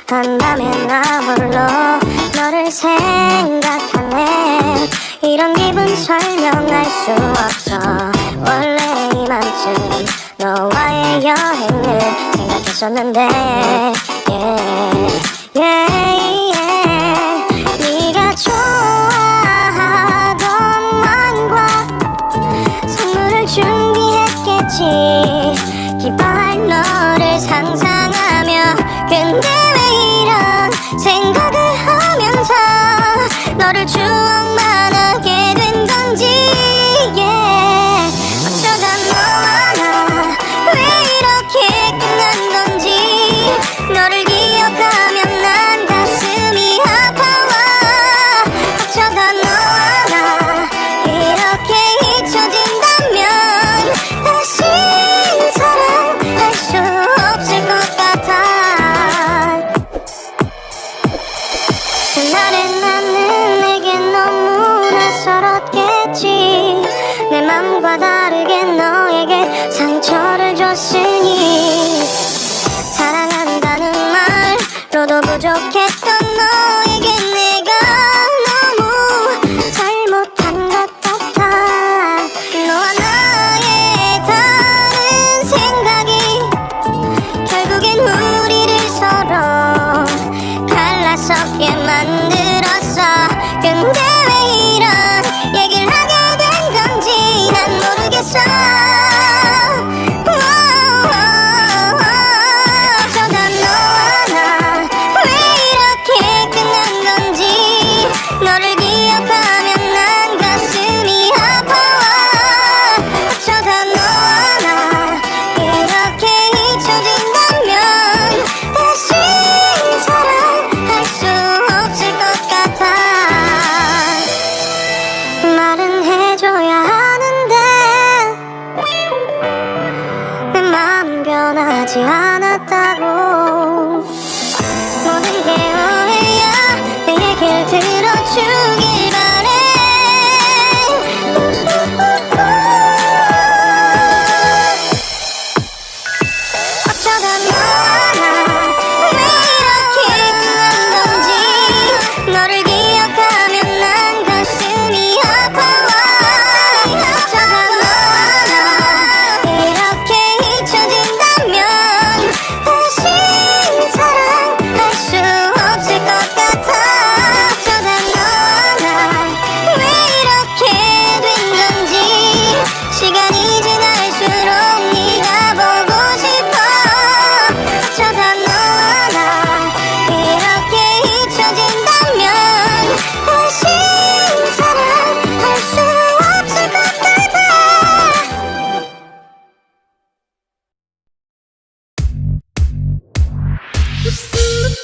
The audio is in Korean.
한다면 나 홀로 너를 생각하네. 이런 기분 설명할 수 없어. 원래 이맘쯤 너와의 여행을 생각했었는데 네가 좋아하던 만과 선물을 준비했겠지. 기뻐할 너를 상상하며. 근데 왜 이런 생각을 하면서 너를 추억만 하게 된 건지. 어쩌다 너와 나 왜 이렇게 끝난 건지. 너를 기억하면 난 가슴이 아파와. 어쩌다 너와 나 이렇게 잊혀진다면 다시 사랑할 수 없을 것 같아. 그날의 나는 내게 너무나 서럽겠지. 내 맘과 다르게 너에게 상처를 줬으니. 사랑한다는 말로도 부족했던 너에게 내가 너무 잘못한 것 같아. 너와 나의 다른 생각이 결국엔 우리를 서로 갈라서게 만들었어. 근데 왜 이런 얘기를 하게 된 건지 난 모르겠어. 어쩌다 너와 나 왜 이렇게 Ooh.